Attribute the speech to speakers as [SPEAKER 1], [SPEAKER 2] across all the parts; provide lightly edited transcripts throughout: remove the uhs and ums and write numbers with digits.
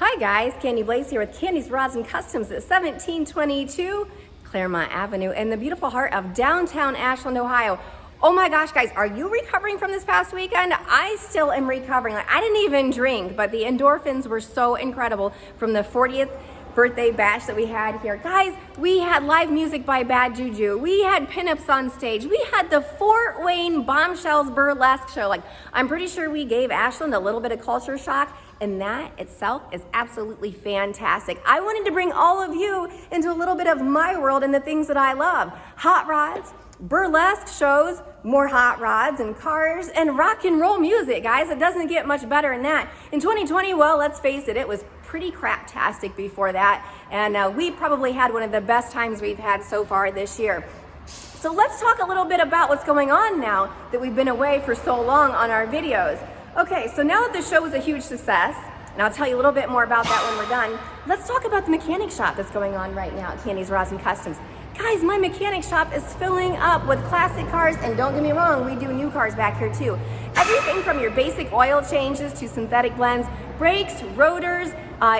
[SPEAKER 1] Hi guys, Kandi Blaze here with Kandi's Rods and Customs at 1722 Claremont Avenue in the beautiful heart of downtown Ashland, Ohio. Oh my gosh, guys, are you recovering from this past weekend? I still am recovering. I didn't even drink, but the endorphins were so incredible from the 40th birthday bash that we had here. Guys, we had live music by Bad Juju. We had pinups on stage. We had the Fort Wayne Bombshells Burlesque show. I'm pretty sure we gave Ashland a little bit of culture shock, and that itself is absolutely fantastic. I wanted to bring all of you into a little bit of my world and the things that I love. Hot rods, burlesque shows, more hot rods and cars, and rock and roll music, guys. It doesn't get much better than that. In 2020, well, let's face it, it was pretty craptastic before that, and we probably had one of the best times we've had so far this year. So let's talk a little bit about what's going on now that we've been away for so long on our videos. Okay, so now that the show was a huge success, and I'll tell you a little bit more about that when we're done, let's talk about the mechanic shop that's going on right now at Kandi's Rods and Customs. Guys, my mechanic shop is filling up with classic cars, and don't get me wrong, we do new cars back here too. Everything from your basic oil changes to synthetic blends, brakes, rotors,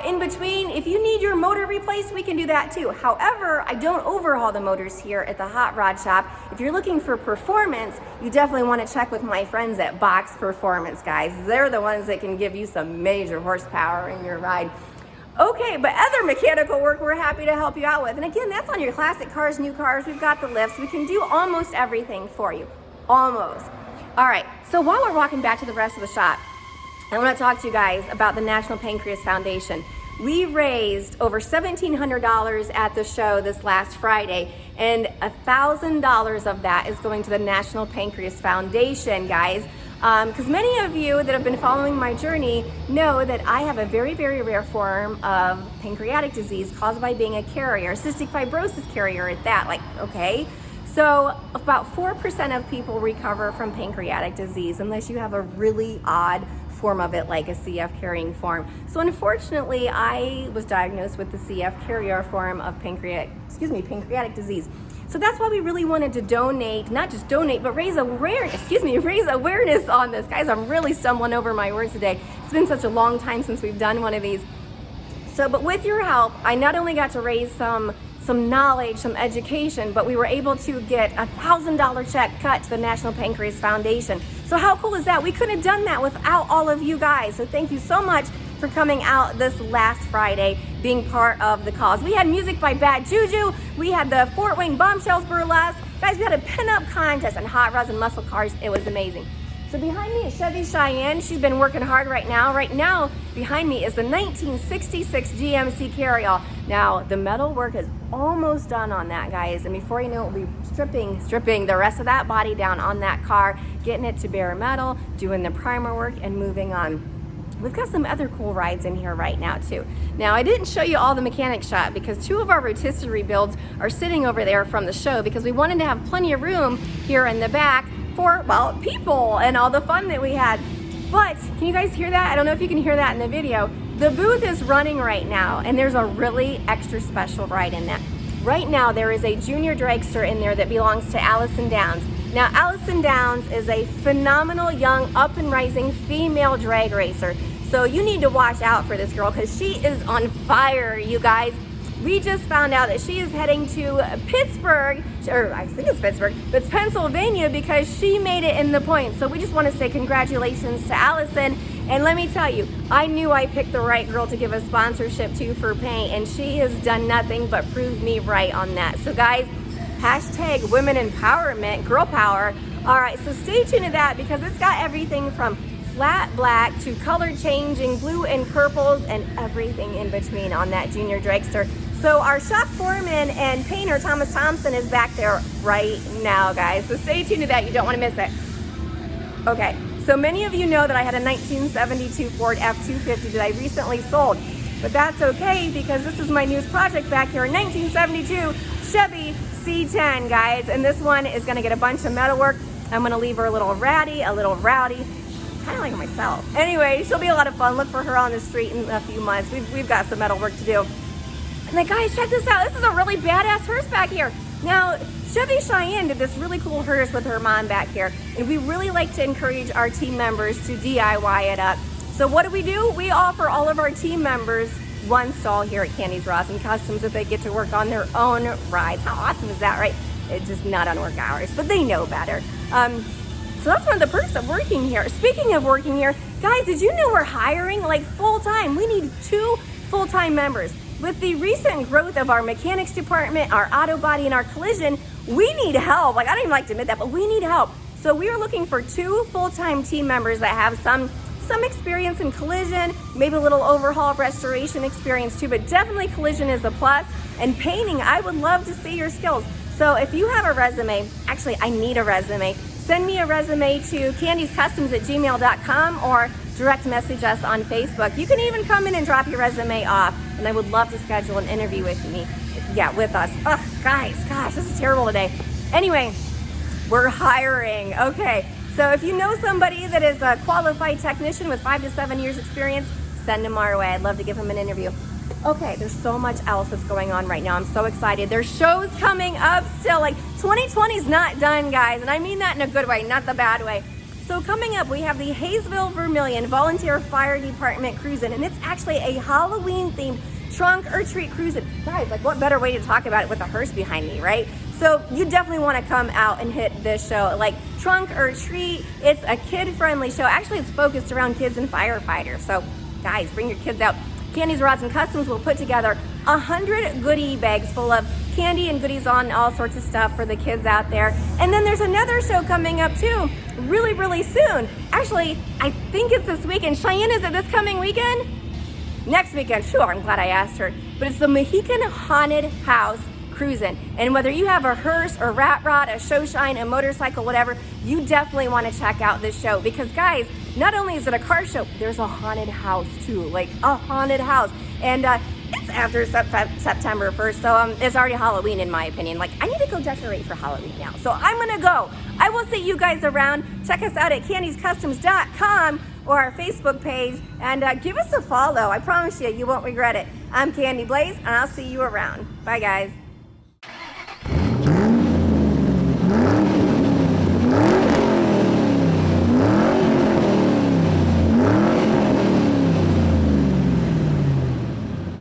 [SPEAKER 1] in between. If you need your motor replaced, we can do that too. However, I don't overhaul the motors here at the Hot Rod Shop. If you're looking for performance, you definitely want to check with my friends at Box Performance, guys. They're the ones that can give you some major horsepower in your ride. Okay, but other mechanical work we're happy to help you out with. And again, that's on your classic cars, new cars. We've got the lifts. We can do almost everything for you. Almost. All right, so while we're walking back to the rest of the shop, I want to talk to you guys about the National Pancreas Foundation. We raised over $1,700 at the show this last Friday, and $1,000 of that is going to the National Pancreas Foundation, guys. Because many of you that have been following my journey know that I have a very, very rare form of pancreatic disease caused by being a carrier, cystic fibrosis carrier at that, okay? So about 4% of people recover from pancreatic disease unless you have a really odd form of it, like a CF carrying form. So unfortunately, I was diagnosed with the CF carrier form of pancreatic disease. So that's why we really wanted to donate, not just donate, but raise awareness on this. Guys, I'm really stumbling over my words today. It's been such a long time since we've done one of these. So, but with your help, I not only got to raise some knowledge, some education, but we were able to get a $1,000 check cut to the National Pancreas Foundation. So how cool is that? We couldn't have done that without all of you guys. So thank you so much for coming out this last Friday, being part of the cause. We had music by Bad Juju. We had the Fort Wayne Bombshells Burlesque. Guys, we had a pinup contest and hot rods and muscle cars. It was amazing. So behind me is Chevy Cheyenne. She's been working hard right now. Right now, behind me is the 1966 GMC Carryall. Now, the metal work is almost done on that, guys. And before you know it, we'll be stripping the rest of that body down on that car, getting it to bare metal, doing the primer work, and moving on. We've got some other cool rides in here right now too. Now, I didn't show you all the mechanic shop because two of our rotisserie builds are sitting over there from the show because we wanted to have plenty of room here in the back for, well, people and all the fun that we had. But can you guys hear that? I don't know if you can hear that in the video. The booth is running right now, and there's a really extra special ride in that. Right now, there is a junior dragster in there that belongs to Allyson Downs. Now, Allyson Downs is a phenomenal young up and rising female drag racer. So you need to watch out for this girl because she is on fire, you guys. We just found out that she is heading to Pittsburgh, or I think it's Pittsburgh, but it's Pennsylvania because she made it in the points. So we just want to say congratulations to Allyson. And let me tell you, I knew I picked the right girl to give a sponsorship to for paint, and she has done nothing but prove me right on that. So guys, hashtag women empowerment, girl power. All right, so stay tuned to that because it's got everything from flat black to color changing blue and purples and everything in between on that junior dragster. So our shop foreman and painter Thomas Thompson is back there right now, guys. So stay tuned to that. You don't want to miss it. Okay, so many of you know that I had a 1972 Ford F-250 that I recently sold, but that's okay because this is my newest project back here, a 1972 Chevy C10, guys. And this one is going to get a bunch of metal work. I'm going to leave her a little ratty, a little rowdy. Kind of like myself. Anyway, she'll be a lot of fun. Look for her on the street in a few months. We've got some metal work to do. And then guys, check this out. This is a really badass hearse back here. Now, Chevy Cheyenne did this really cool hearse with her mom back here. And we really like to encourage our team members to DIY it up. So what do? We offer all of our team members one stall here at Kandi's Rosin Customs that they get to work on their own rides. How awesome is that, right? It's just not on work hours, but they know better. So that's one of the perks of working here. Speaking of working here, guys, did you know we're hiring like full-time? We need 2 full-time members. With the recent growth of our mechanics department, our auto body, and our collision, we need help. Like, I don't even like to admit that, but we need help. So we are looking for 2 full-time team members that have some experience in collision, maybe a little overhaul restoration experience too, but definitely collision is a plus. And painting, I would love to see your skills. So if you have a resume, actually I need a resume, send me a resume to candyscustoms@gmail.com or direct message us on Facebook. You can even come in and drop your resume off, and I would love to schedule an interview with me. Yeah, with us. Ugh, guys, gosh, this is terrible today. Anyway, we're hiring. Okay, so if you know somebody that is a qualified technician with 5 to 7 years experience, send them our way. I'd love to give them an interview. Okay, there's so much else that's going on right now. I'm so excited. There's shows coming up still. Like, 2020 is not done, guys, and I mean that in a good way, not the bad way. So coming up, we have the Hayesville-Vermillion Volunteer Fire Department Cruisin', and it's actually a Halloween-themed trunk or treat cruisin'. Guys, like, what better way to talk about it with a hearse behind me, right? So you definitely want to come out and hit this show. Like, trunk or treat, it's a kid-friendly show. Actually, it's focused around kids and firefighters. So guys, bring your kids out. Kandi's Rosin Customs will put together 100 goodie bags full of candy and goodies on all sorts of stuff for the kids out there. And then there's another show coming up too, really, really soon. Actually, I think it's this weekend. Cheyenne, is it this coming weekend? Next weekend, sure, I'm glad I asked her. But it's the Mohican Haunted House Cruisin'. And whether you have a hearse, a rat rod, a show shine, a motorcycle, whatever, you definitely want to check out this show. Because guys, not only is it a car show, there's a haunted house too, like a haunted house. And it's after September 1st, so it's already Halloween in my opinion. Like, I need to go decorate for Halloween now. So I'm gonna go. I will see you guys around. Check us out at candyscustoms.com or our Facebook page, and give us a follow. I promise you, you won't regret it. I'm Kandi Blaze, and I'll see you around. Bye, guys.